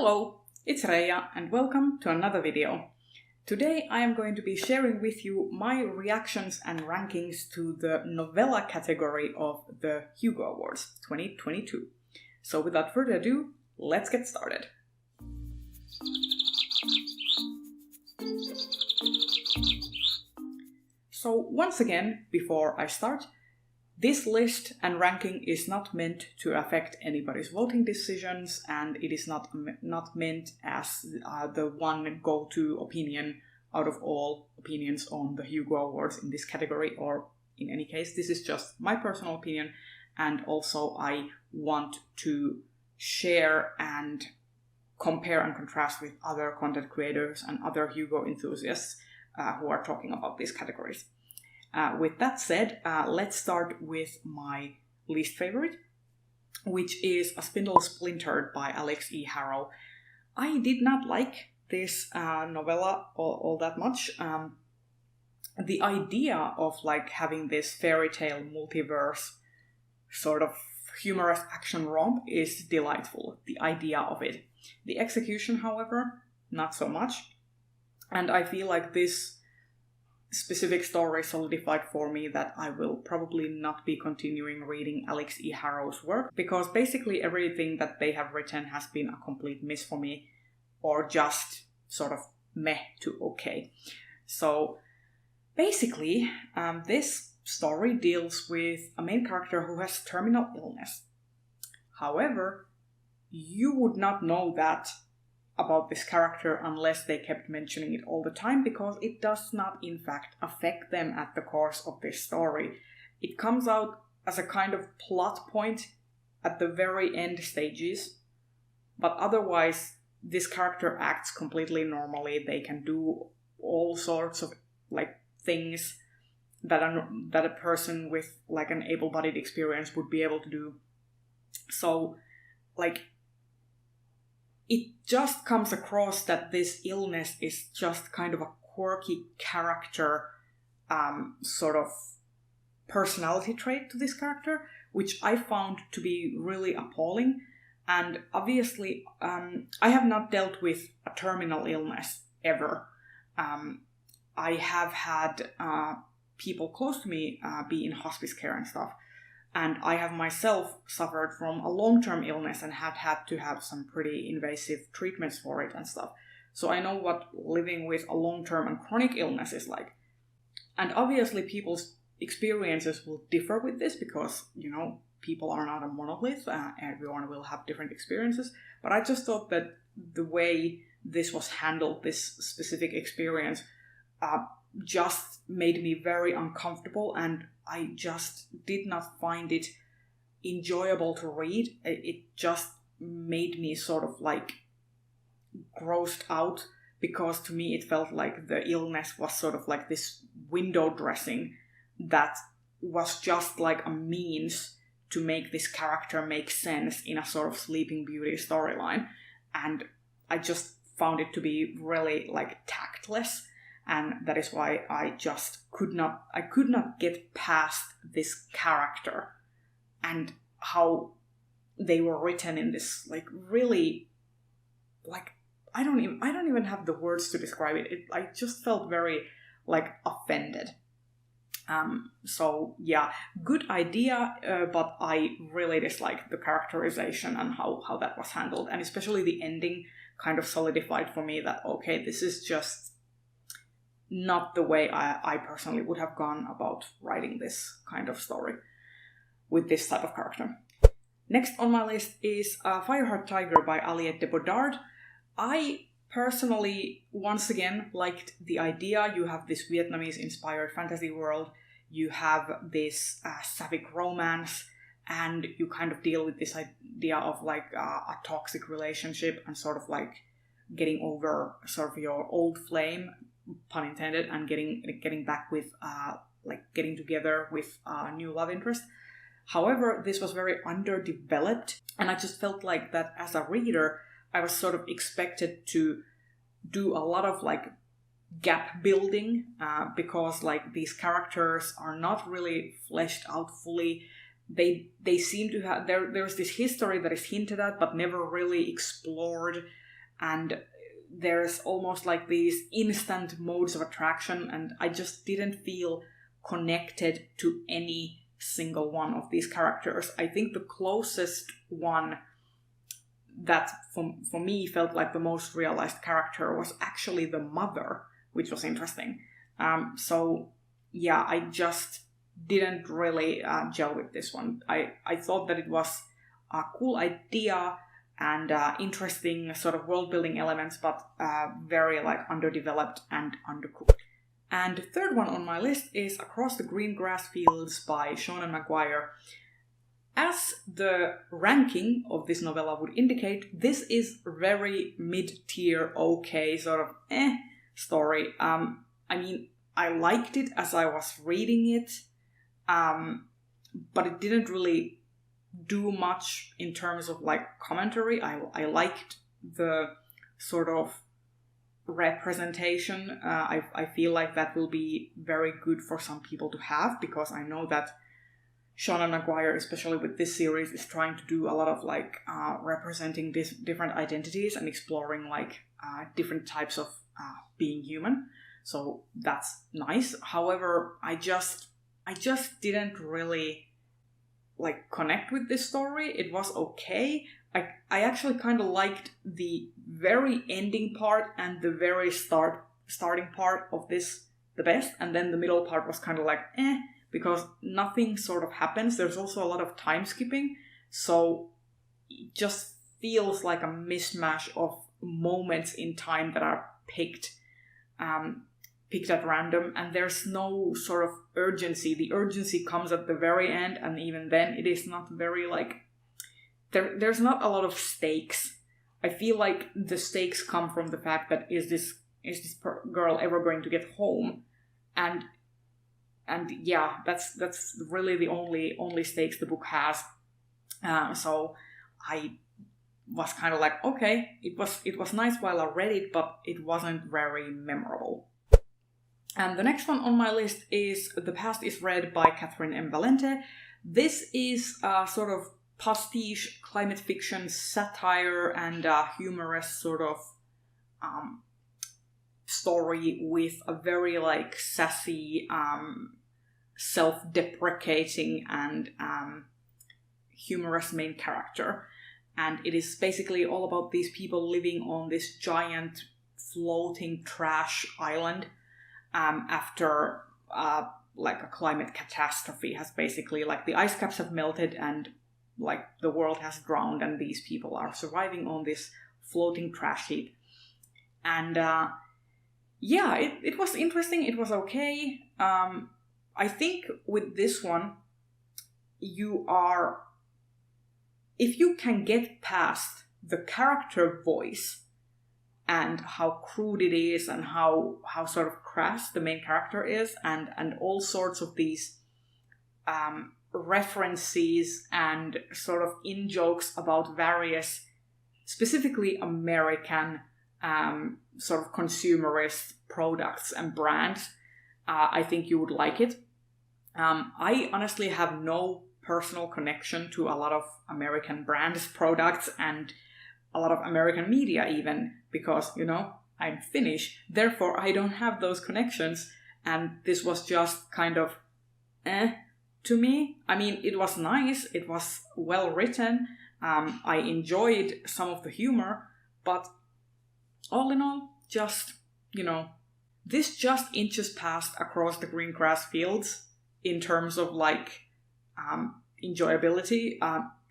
Hello, it's Reija and welcome to another video. Today I am going to be sharing with you my reactions and rankings to the novella category of the Hugo Awards 2022. So without further ado, let's get started. So once again, before I start, this list and ranking is not meant to affect anybody's voting decisions, and it is not meant as the one go-to opinion out of all opinions on the Hugo Awards in this category, or in any case, this is just my personal opinion, and also I want to share and compare and contrast with other content creators and other Hugo enthusiasts who are talking about these categories. With that said, let's start with my least favorite, which is A Spindle Splintered by Alix E. Harrow. I did not like this novella all that much. The idea of having this fairy tale multiverse sort of humorous action romp is delightful, the idea of it. The execution, however, not so much. And I feel like this specific story solidified for me that I will probably not be continuing reading Alix E. Harrow's work, because basically everything that they have written has been a complete miss for me, or just sort of meh to okay. So basically, this story deals with a main character who has terminal illness. However, you would not know that about this character unless they kept mentioning it all the time, because it does not in fact affect them at the course of this story. It comes out as a kind of plot point at the very end stages, but otherwise this character acts completely normally. They can do all sorts of things that a person with an able-bodied experience would be able to do. So it just comes across that this illness is just kind of a quirky character sort of personality trait to this character, which I found to be really appalling. And obviously, I have not dealt with a terminal illness ever. I have had people close to me be in hospice care and stuff. And I have myself suffered from a long-term illness and had to have some pretty invasive treatments for it and stuff. So I know what living with a long-term and chronic illness is like. And obviously people's experiences will differ with this because, people are not a monolith. Everyone will have different experiences. But I just thought that the way this was handled, this specific experience, just made me very uncomfortable, and I just did not find it enjoyable to read. It just made me sort of grossed out, because to me it felt like the illness was sort of this window dressing that was just a means to make this character make sense in a sort of Sleeping Beauty storyline. And I just found it to be really tactless. And that is why I could not get past this character and how they were written in this really I don't even have the words to describe it. I just felt very offended. So yeah, good idea, but I really disliked the characterization and how that was handled, and especially the ending kind of solidified for me that okay, this is just not the way I personally would have gone about writing this kind of story with this type of character. Next on my list is Fireheart Tiger by Aliette de Bodard. I personally, once again, liked the idea. You have this Vietnamese-inspired fantasy world, you have this sapphic romance, and you kind of deal with this idea of a toxic relationship and sort of getting over sort of your old flame, pun intended, and getting back with getting together with a new love interest. However, this was very underdeveloped, and I just felt like that as a reader I was sort of expected to do a lot of gap building, because these characters are not really fleshed out fully. They seem to have there's this history that is hinted at but never really explored. and there's almost like these instant modes of attraction, and I just didn't feel connected to any single one of these characters. I think the closest one that for me felt like the most realized character was actually the mother, which was interesting. So yeah, I just didn't really gel with this one. I thought that it was a cool idea and interesting sort of world-building elements, but very like underdeveloped and undercooked. And the third one on my list is Across the Green Grass Fields by Seanan McGuire. As the ranking of this novella would indicate, this is very mid-tier, okay, sort of story. I mean, I liked it as I was reading it, but it didn't really do much in terms of like commentary. I liked the sort of representation. I feel like that will be very good for some people to have, because I know that Seanan McGuire, especially with this series, is trying to do a lot of like representing different identities and exploring like different types of being human. So that's nice. However, I just didn't really like connect with this story. It was okay. I actually kind of liked the very ending part and the very starting part of this the best, and then the middle part was kind of like because nothing sort of happens. There's also a lot of time skipping, so it just feels like a mishmash of moments in time that are picked at random, and there's no sort of urgency. The urgency comes at the very end, and even then it is not very like there's not a lot of stakes. I feel like the stakes come from the fact that is this girl ever going to get home, and yeah, that's really the only stakes the book has. So I was kind of like, okay, it was nice while I read it, but it wasn't very memorable. And the next one on my list is The Past is Red by Catherynne and Valente. This is a sort of pastiche climate fiction satire and humorous sort of story with a very like sassy, self-deprecating and humorous main character. And it is basically all about these people living on this giant floating trash island after like a climate catastrophe has basically, like the ice caps have melted and like the world has drowned, and these people are surviving on this floating trash heap. And yeah, it was interesting. It was okay. I think with this one, if you can get past the character voice and how crude it is and how sort of crass the main character is, and all sorts of these references and sort of in-jokes about various, specifically American sort of consumerist products and brands, I think you would like it. I honestly have no personal connection to a lot of American brands, products, and a lot of American media even, because, you know, I'm Finnish, therefore I don't have those connections, and this was just kind of to me. I mean, it was nice, it was well written, I enjoyed some of the humor, but all in all, just, you know, this just inches past Across the Green Grass Fields in terms of like enjoyability.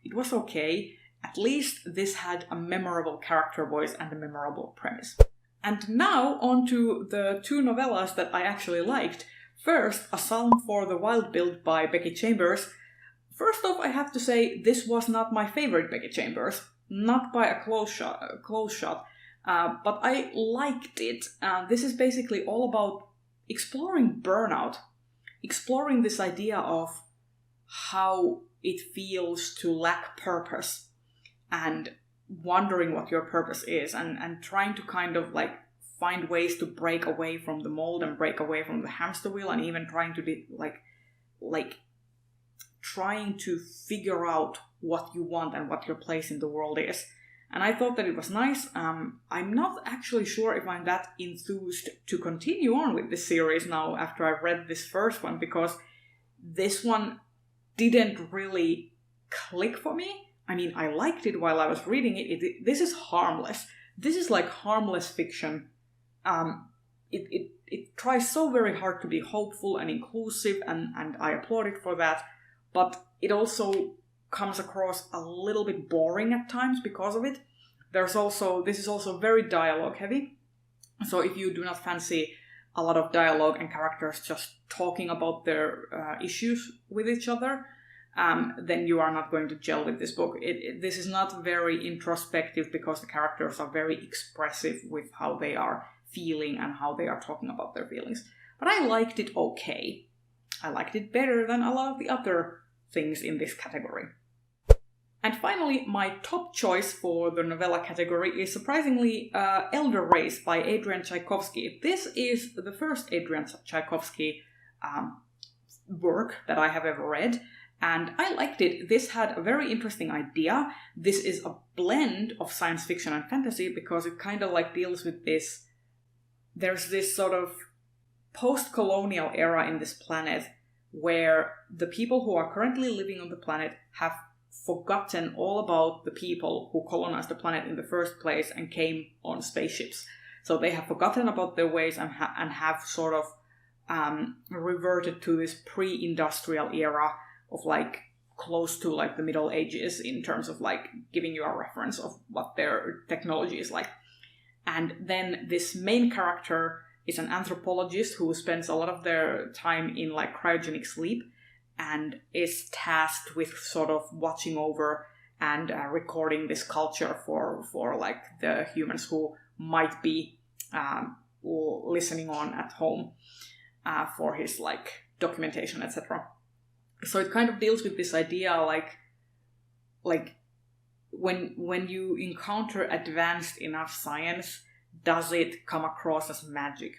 It was okay. At least this had a memorable character voice and a memorable premise. And now on to the two novellas that I actually liked. First, A Psalm for the Wild Build by Becky Chambers. First off, I have to say this was not my favorite Becky Chambers, not by a close shot, but I liked it. This is basically all about exploring burnout, exploring this idea of how it feels to lack purpose and wondering what your purpose is, and trying to kind of like find ways to break away from the mold and break away from the hamster wheel, and even trying to trying to figure out what you want and what your place in the world is. And I thought that it was nice. I'm not actually sure if I'm that enthused to continue on with this series now after I read this first one, because this one didn't really click for me. I mean, I liked it while I was reading it. This is harmless. This is like harmless fiction. It tries so very hard to be hopeful and inclusive, and I applaud it for that. But it also comes across a little bit boring at times because of it. This is also very dialogue heavy. So if you do not fancy a lot of dialogue and characters just talking about their issues with each other, then you are not going to gel with this book. This is not very introspective because the characters are very expressive with how they are feeling and how they are talking about their feelings. But I liked it okay. I liked it better than a lot of the other things in this category. And finally, my top choice for the novella category is surprisingly Elder Race by Adrian Tchaikovsky. This is the first Adrian Tchaikovsky work that I have ever read, and I liked it. This had a very interesting idea. This is a blend of science fiction and fantasy because it kind of like deals with this. There's this sort of post-colonial era in this planet where the people who are currently living on the planet have forgotten all about the people who colonized the planet in the first place and came on spaceships. So they have forgotten about their ways and have sort of reverted to this pre-industrial era of like close to like the Middle Ages in terms of like giving you a reference of what their technology is like. And then this main character is an anthropologist who spends a lot of their time in like cryogenic sleep and is tasked with sort of watching over and recording this culture for like the humans who might be listening on at home for his like documentation, etc. So it kind of deals with this idea like when you encounter advanced enough science, does it come across as magic?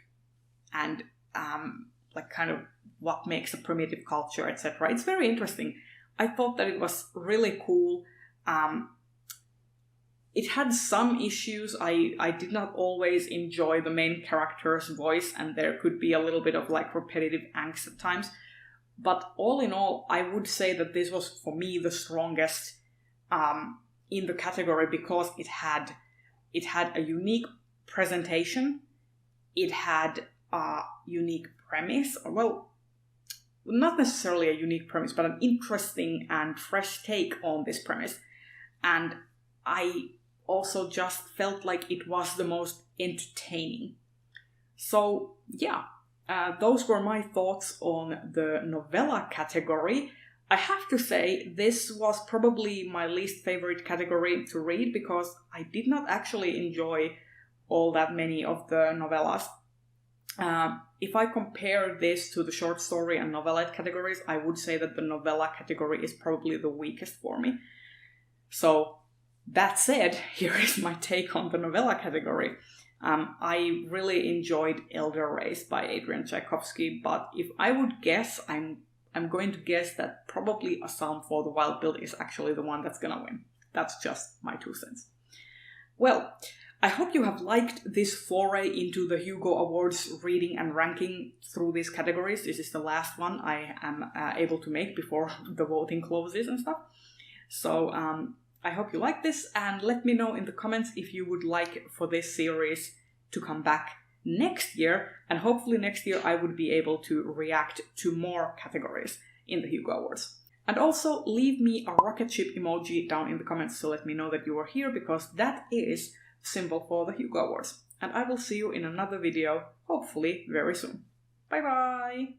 And like kind of what makes a primitive culture, etc. It's very interesting. I thought that it was really cool. It had some issues. I did not always enjoy the main character's voice, and there could be a little bit of like repetitive angst at times. But all in all, I would say that this was for me the strongest in the category because it had a unique presentation. It had a unique premise. Well, not necessarily a unique premise, but an interesting and fresh take on this premise. And I also just felt like it was the most entertaining. So, yeah, those were my thoughts on the novella category. I have to say, this was probably my least favorite category to read because I did not actually enjoy all that many of the novellas. If I compare this to the short story and novelette categories, I would say that the novella category is probably the weakest for me. So, that said, here is my take on the novella category. I really enjoyed Elder Race by Adrian Tchaikovsky, but if I would guess, I'm going to guess that probably A Psalm for the Wild Build is actually the one that's gonna win. That's just my 2 cents. Well, I hope you have liked this foray into the Hugo Awards reading and ranking through these categories. This is the last one I am able to make before the voting closes and stuff. So I hope you like this, and let me know in the comments if you would like for this series to come back next year, and hopefully next year I would be able to react to more categories in the Hugo Awards. And also leave me a rocket ship emoji down in the comments to let me know that you are here, because that is symbol for the Hugo Awards. And I will see you in another video, hopefully very soon. Bye bye!